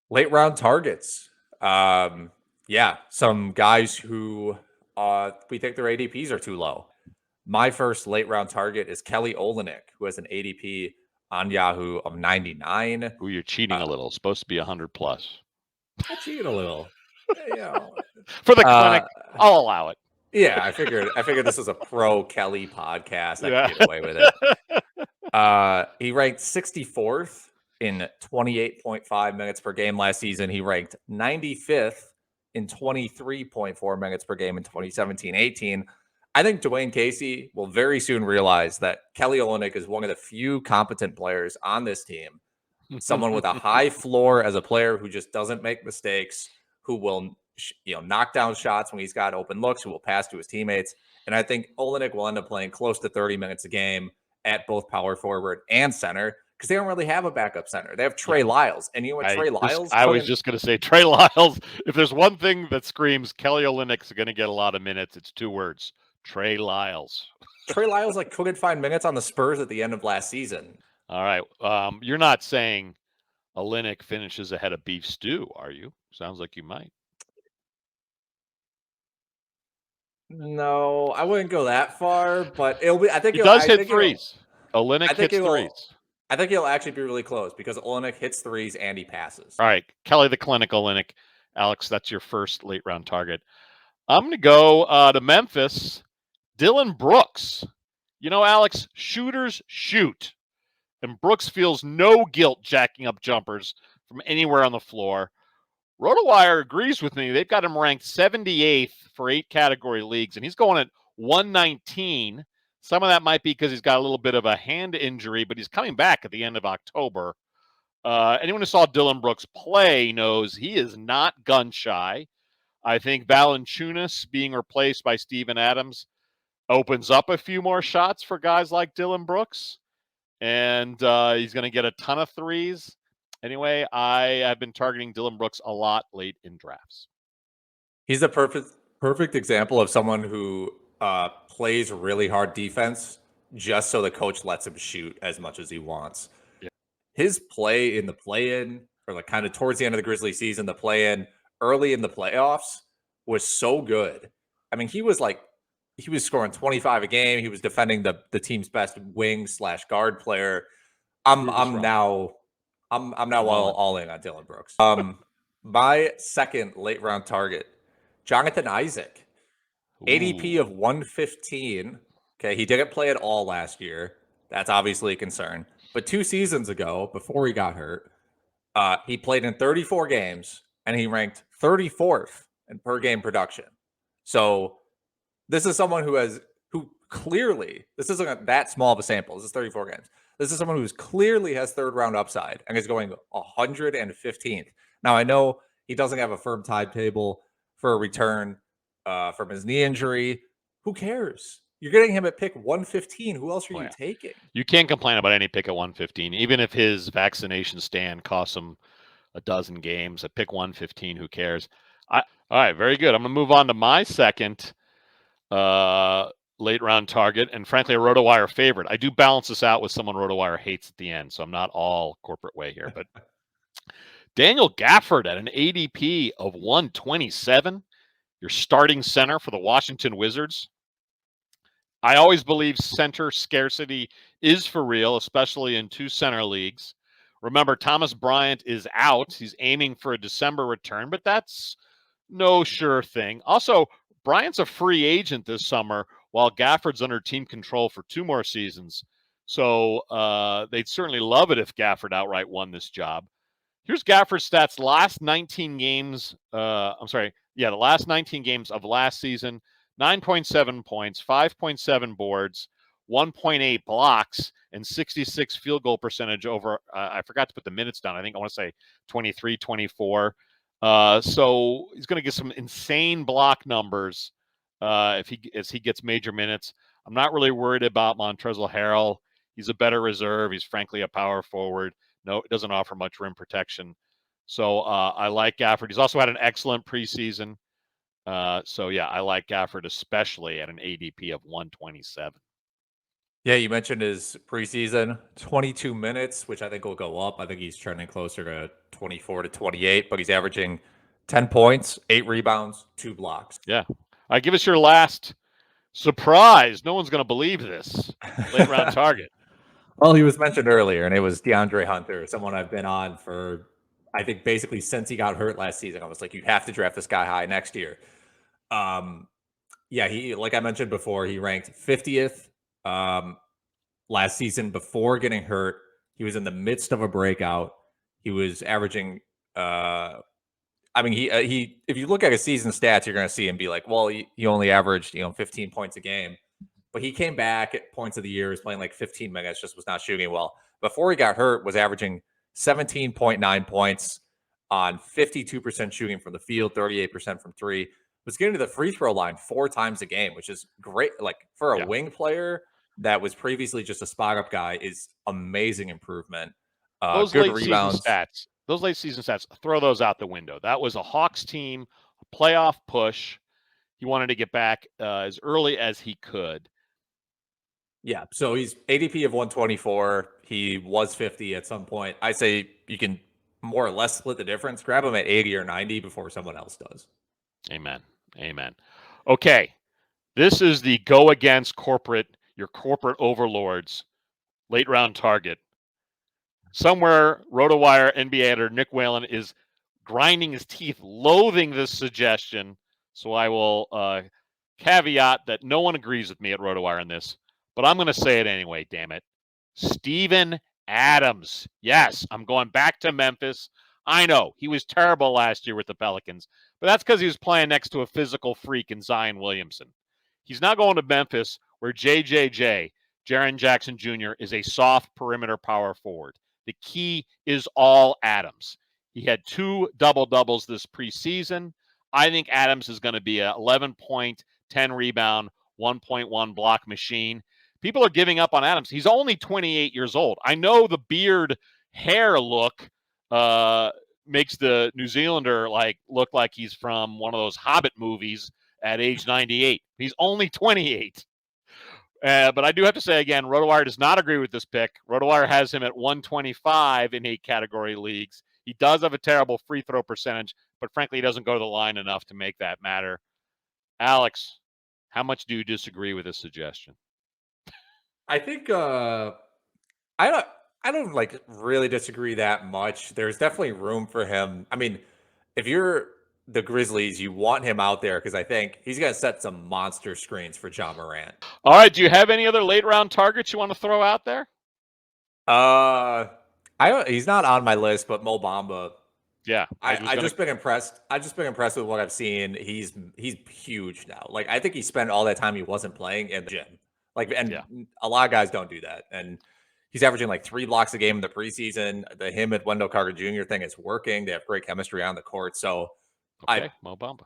Late round targets. Yeah, some guys who we think their ADPs are too low. My first late round target is Kelly Olynyk, who has an ADP on Yahoo of 99. Ooh, you're cheating a little. It's supposed to be 100 plus. I cheated a little. You know, For the uh, clinic, I'll allow it. yeah, I figured this is a pro Kelly podcast. I could Yeah. get away with it. He ranked 64th in 28.5 minutes per game last season. He ranked 95th in 23.4 minutes per game in 2017-18. I think Dwayne Casey will very soon realize that Kelly Olynyk is one of the few competent players on this team. Someone with a high floor as a player who just doesn't make mistakes, who will knock down shots when he's got open looks, who will pass to his teammates. And I think Olynyk will end up playing close to 30 minutes a game at both power forward and center because they don't really have a backup center. They have Trey Lyles. And you know what Trey Lyles I was just going to say Trey Lyles. If there's one thing that screams Kelly Olynyk's going to get a lot of minutes, it's two words: Trey Lyles. Trey Lyles couldn't find minutes on the Spurs at the end of last season. All right. You're not saying Olynyk finishes ahead of Beef Stew, are you? Sounds like you might. No, I wouldn't go that far, but it'll be. I think he does hit threes. Olynyk hits threes. I think he'll actually be really close because Olynyk hits threes and he passes. All right, Kelly the Clinic Olynyk. Alex, that's your first late round target. I'm going to go to Memphis. Dillon Brooks. You know, Alex, shooters shoot. And Brooks feels no guilt jacking up jumpers from anywhere on the floor. RotoWire agrees with me. They've got him ranked 78th for 8 category leagues, and he's going at 119. Some of that might be because he's got a little bit of a hand injury, but he's coming back at the end of October. Anyone who saw Dillon Brooks play knows he is not gun shy. I think Valanciunas being replaced by Steven Adams opens up a few more shots for guys like Dillon Brooks, and he's going to get a ton of threes. Anyway, I have been targeting Dillon Brooks a lot late in drafts. He's a perfect example of someone who plays really hard defense just so the coach lets him shoot as much as he wants. Yeah. His play in the play-in, or kind of towards the end of the Grizzlies season, the play-in, early in the playoffs, was so good. I mean, he was scoring 25 a game. He was defending the team's best wing/guard player. I'm now all in on Dillon Brooks. My second late round target, Jonathan Isaac, ADP of 115. Okay, he didn't play at all last year. That's obviously a concern. But 2 seasons ago, before he got hurt, he played in 34 games and he ranked 34th in per game production. So this is someone who clearly, this isn't that small of a sample. This is 34 games. This is someone who's clearly has third round upside and is going 115th. Now, I know he doesn't have a firm timetable for a return from his knee injury. Who cares? You're getting him at pick 115. Who else are you taking? You can't complain about any pick at 115, even if his vaccination stand costs him a dozen games. At pick 115, who cares? All right, very good. I'm going to move on to my second late round target, and frankly, a RotoWire favorite. I do balance this out with someone RotoWire hates at the end, so I'm not all corporate way here. But Daniel Gafford at an ADP of 127, your starting center for the Washington Wizards. I always believe center scarcity is for real, especially in 2 center leagues. Remember, Thomas Bryant is out. He's aiming for a December return, but that's no sure thing. Also, Bryant's a free agent this summer, while Gafford's under team control for 2 more seasons. So they'd certainly love it if Gafford outright won this job. Here's Gafford's stats last 19 games. The last 19 games of last season. 9.7 points, 5.7 boards, 1.8 blocks, and 66 field goal percentage over, I forgot to put the minutes down. I want to say 23, 24. So he's going to get some insane block numbers as he gets major minutes. I'm not really worried about Montrezl Harrell. He's a better reserve. He's frankly a power forward. No, it doesn't offer much rim protection. So I like Gafford. He's also had an excellent preseason. I like Gafford, especially at an ADP of 127. Yeah, you mentioned his preseason 22 minutes, which I think will go up. I think he's trending closer to 24 to 28, but he's averaging 10 points, 8 rebounds, 2 blocks. Yeah. All right, give us your last surprise. No one's going to believe this. Late round target. Well, he was mentioned earlier, and it was DeAndre Hunter, someone I've been on for, I think, basically since he got hurt last season. I was like, you have to draft this guy high next year. Yeah, he, like I mentioned before, he ranked 50th last season before getting hurt. He was in the midst of a breakout. He was averaging, I mean, he. If you look at his season stats, you're going to see him be like, well, he only averaged 15 points a game. But he came back at points of the year, was playing like 15 minutes, just was not shooting well. Before he got hurt, was averaging 17.9 points on 52% shooting from the field, 38% from three. Was getting to the free throw line 4 times a game, which is great. Like for a wing player that was previously just a spot up guy, is amazing improvement. Those Good late rebounds. season stats, throw those out the window. That was a Hawks team, a playoff push. He wanted to get back as early as he could. Yeah, so he's ADP of 124. He was 50 at some point. I say you can more or less split the difference. Grab him at 80 or 90 before someone else does. Amen. Okay, this is the go against your corporate overlords late round target. Somewhere, RotoWire NBA editor Nick Whalen is grinding his teeth, loathing this suggestion. So I will caveat that no one agrees with me at RotoWire on this, but I'm going to say it anyway, damn it. Steven Adams. Yes, I'm going back to Memphis. I know he was terrible last year with the Pelicans, but that's because he was playing next to a physical freak in Zion Williamson. He's not going to Memphis, where JJJ, Jaren Jackson Jr., is a soft perimeter power forward. The key is all Adams. He had 2 double-doubles this preseason. I think Adams is going to be an 11-point, 10-rebound, 1.1 block machine. People are giving up on Adams. He's only 28 years old. I know the beard hair look makes the New Zealander look like he's from one of those Hobbit movies at age 98. He's only 28. But I do have to say again, RotoWire does not agree with this pick. RotoWire has him at 125 in 8 category leagues. He does have a terrible free throw percentage, but frankly, he doesn't go to the line enough to make that matter. Alex, how much do you disagree with this suggestion? I think I don't like really disagree that much. There's definitely room for him. I mean, if you're the Grizzlies, you want him out there because I think he's going to set some monster screens for Ja Morant. All right, do you have any other late round targets you want to throw out there? He's not on my list, but Mo Bamba. Yeah, I've just been impressed. I've just been impressed with what I've seen. He's huge now. Like I think he spent all that time he wasn't playing in the gym. A lot of guys don't do that. And he's averaging like 3 blocks a game in the preseason. Him and Wendell Carter Jr. thing is working. They have great chemistry on the court. So Mo Bamba.